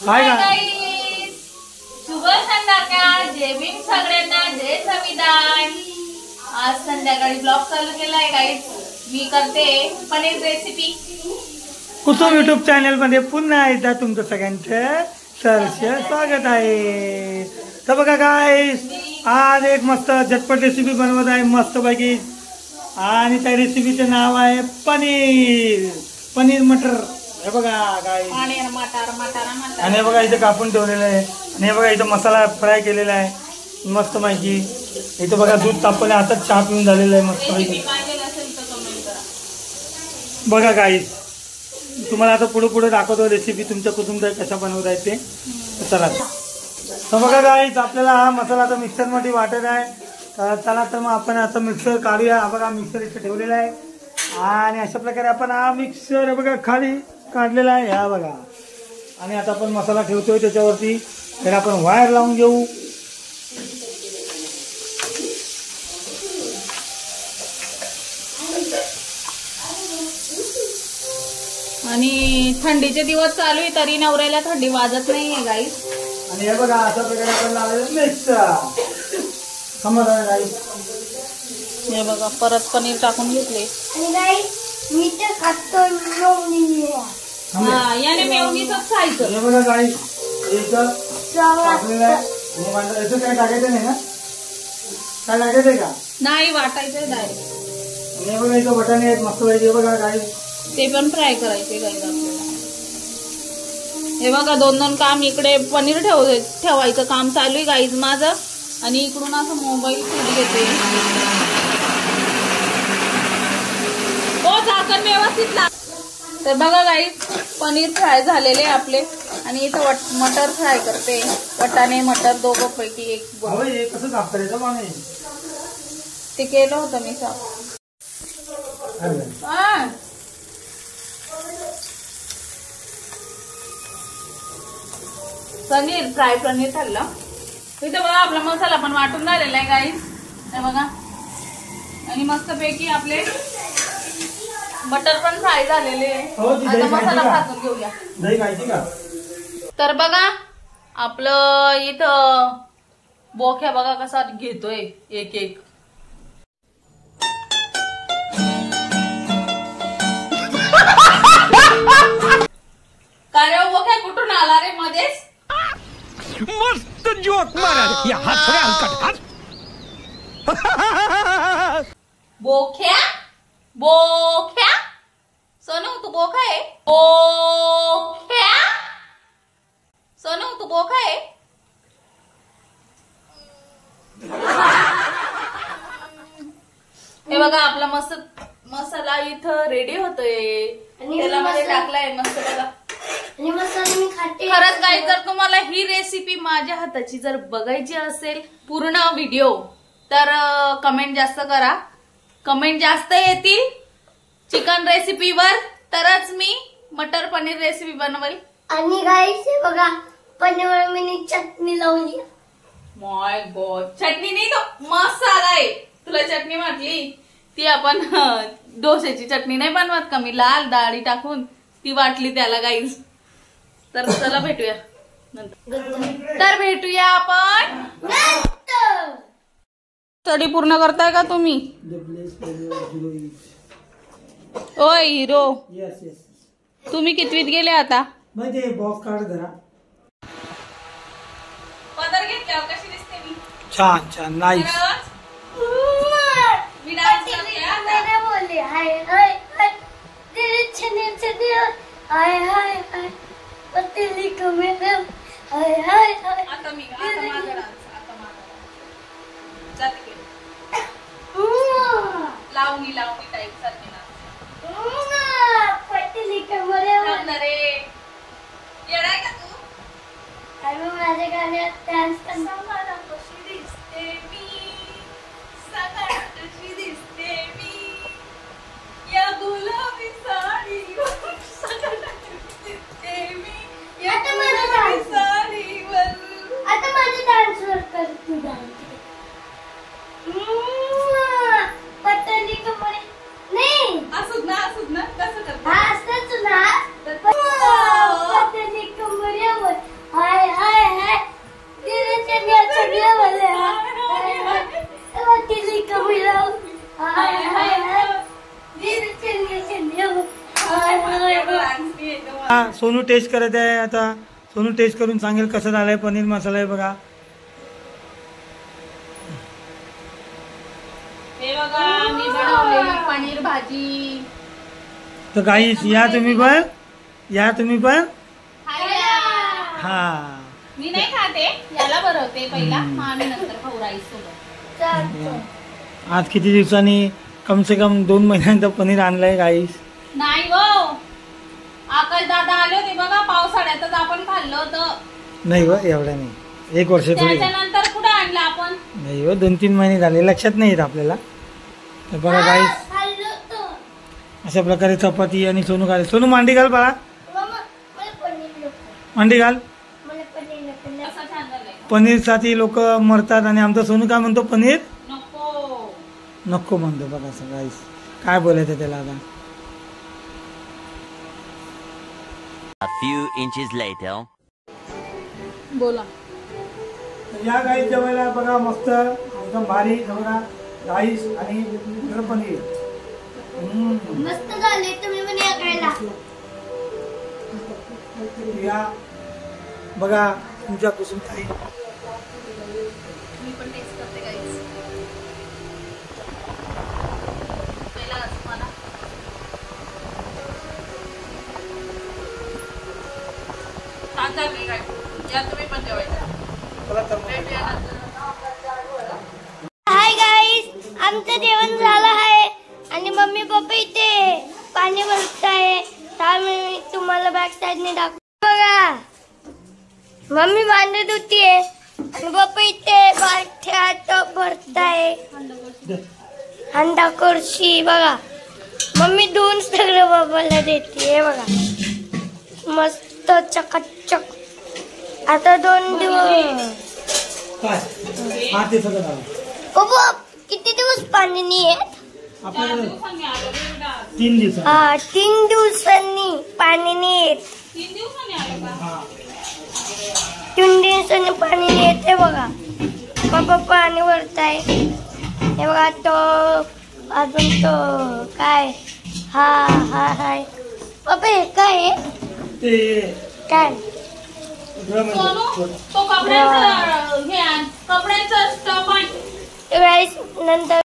हाय शुभ संध्याकाळ, जय भीम सगळ्यांना, जय संविधान। आज संध्याकाळी ब्लॉग चालू केलाय गाईज। मी करते paneer recipe. Kusum YouTube channel मध्ये पुन्हा एकदा तुमचं सगळ्यांचं सहर्ष स्वागत आहे। तर बघा गाईज, आज एक मस्त झटपट रेसिपी बनवत आहे मस्त पैकी, आणि त्या रेसिपीचं नाव आहे पनीर मटर। हे बघा गाईज, आणि बघा इथे कापून ठेवलेलं आहे, आणि हे बघा इथं मसाला फ्राय केलेला आहे मस्त पैकी। इथं बघा दूध तापवलं, आता चहा पिऊन झालेलं आहे मस्त पैकी। बघा गाईज, तुम्हाला आता पुढे दाखवतो रेसिपी तुमच्या कुटुंबात कशा बनवत आहे ते। चला तर बघा गाईज, आपल्याला हा मसाला आता मिक्सरमध्ये वाटत आहे। तर चला तर मग आपण आता मिक्सर काढूया। हा बघा मिक्सर इथे ठेवलेला आहे, आणि अशा प्रकारे आपण हा मिक्सर बघा खाली काढलेला आहे हा बघा। आणि आता आपण मसाला ठेवतोय त्याच्यावरती, तर आपण वायर लावून घेऊ। आणि थंडीचे दिवस चालू आहे तरी नवऱ्याला थंडी वाजत नाहीये गाईस। आणि हे बघा अशा प्रकारे आपण लावलेलं मिक्सर समजा गाईस। हे बघा परत पनीर टाकून घेतले, आणि गाईस मी ते खातो मेयोनीज। हां, याने मेयोनीजच खायचं। हे बघा गाईस, इथं टाकलेलं आहे, आणि मला याचं काय टाकायचं नाही ना, काय टाकायचंय का नाही, वाटायचंय डायरेक्ट। आणि हे बघा इथं बटाणे आहेत मस्त पाहिजे बघा गाईस, ते पण फ्राय करायचे गाईस आपल्याला। हे बघा दोन दोन काम, इकडे पनीर ठेवायचं काम चालू आहे गाईस माझं, आणि इकडून असं मोबाईल फूड घेते। हो, झाकण व्यवस्थित लाव। तर बघा गाईस, पनीर फ्राय झालेले आपले, आणि इथं मटर फ्राय करते। वटाणे मटर दोघं पैकी एक। कसं साफ करायचं पाणी ते केलं होतं मी साफ। पनीर फ्राय पनीर खाल्लं। इथे बघा आपला मसाला पण वाटून झालेला आहे गाईस, हे बघा। आणि मस्त पैकी आपले बटर पण फ्राय झालेले आहे। आता मसाला भाजून घेऊया। दही खायची का? तर बघा आपलं इथं बोख्या बघा कसा घेतोय एक एक। काय बोख्या कुठून आला रे मध्येच? मस्त जोक मारा या हात रे हलकट बोख्या बोख्या सोनू तू बोखा आहे? बोख्या सोनू तू बोखा आहे? हे बघा आपला मस्त मसाला इथं रेडी होतोय, त्याला मध्ये टाकलाय मस्त बघा। खरंच गाईस, जर तुम्हाला ही रेसिपी माझ्या हाताची जर बघायची असेल पूर्ण व्हिडिओ, तर कमेंट जास्त करा। कमेंट जास्त येतील चिकन रेसिपीवर, तरच मी मटर पनीर रेसिपी बनवेल। आणि गाईस हे बघा, पनीरवर मी चटणी लावली। माय गॉड, चटणी नाही तो मसाला आहे। तुला चटणी म्हटली, ती आपण डोश्याची चटणी नाही बनवत का मी लाल डाळी टाकून, ती वाटली त्याला गाईस। तर चला भेटूया नंतर। तर भेटूया आपण। स्टडी पूर्ण करताय का तुम्ही? ओय हिरो, येस येस, तुम्ही कितवीत गेले आता? म्हणजे बॉक्स काढ जरा। पदर घेतल्यावर कशी दिसते मी? छान छान, नाईस। मी डान्स करते आता। बोलले हाय हाय हाय तेरे छने छने हाय हाय हाय पतली कमर हाय हाय हाय। आता माझा डान्स, आता माझा जाते लावणी टाईप सारखे ना। पतली कमर रे येणार का तू? आणि माझ्या गाण्यात डान्स करणार। कशी दिसते मी, सगळ्यात कशी दिसते मी, या गुलाबी साडीवर सगळ्यात दिसते मी, या गुलाबी साडीवर। आता माझ्या डान्सवर सोनू टेस्ट करत आहे आता. सोनू टेस्ट करून सांगेल कसं झालंय पनीर मसाला आहे बघा. हे बघा मी बनवलेली पनीर भाजी. तर गाईस या तुम्ही पण हा. मी नाही खाते, याला बनवते पहिला, मग आम्ही नंतर खाऊ राईस सोबत. आज किती दिवसांनी कम से कम 2 महिन्यांचं पनीर आणलंय गाईस. नाही हो, आकाश दादा आले होते बघा पावसाळ्यातच आपण खाल्लं होतं. नाही व एवढं नाही, 1 वर्ष थोडी. त्याच्यानंतर कुठे आणलं आपण? नाही व 2-3 महिने झाले, लक्षात नाही येत आपल्याला. तर बघा गाईस अशा प्रकारे चपाती आणि सोनू घाल. सोनू मांडी घाल बाळा, मांडी घाल. असं छान झालंय. पनीरसाठी लोक मरतात आणि आमचा सोनू काय म्हणतो, पनीर नको म्हणतो. बघा असं गाईस काय बोलायचं त्याला आता. A few inches later. बोला. या गाईस जेवायला बघा मस्त एकदम भारी बघा राईस आणि पनीर. मस्त झाले, तुम्ही पण या खायला. या बघा तुमच्या कुसुम ताई. मी पण टेस्ट करते गाईस. पहिला मला छान झाली काय. या तुम्ही पण जेवायचं. हाय गाईस, आमचं जेवण झालं आहे आणि मम्मी पप्पा इथे पाणी भरत आहे. मी तुम्हाला बॅक साईडने दाखव. बघा मम्मी भांडी धुतीये आणि पप्पा इथे बाठ्या टप भरताय. हंडा खुर्शी बघा मम्मी धुवून सगळं बाबाला देते. बघा मस्त चकाचक. आता 2 दिवस काय हा ते सगळं झालं. बाबा किती दिवस पाणी नाही येत? आपल्याकडे 3 दिवस. हा 3 दिवसांनी पाणी नाही येत. 3 दिवसांनी आलं का? 3 दिवसांनी पाणी नाही येते बघा. पप्पा पाणी भरताय. हे बघा तो अजून तो काय हा हा हाय पप्पा हे काय आहे? ते काय सोनू तो कपड्यांचा हे आण, कपड्यांचा स्टफ आण. गाईस नंतर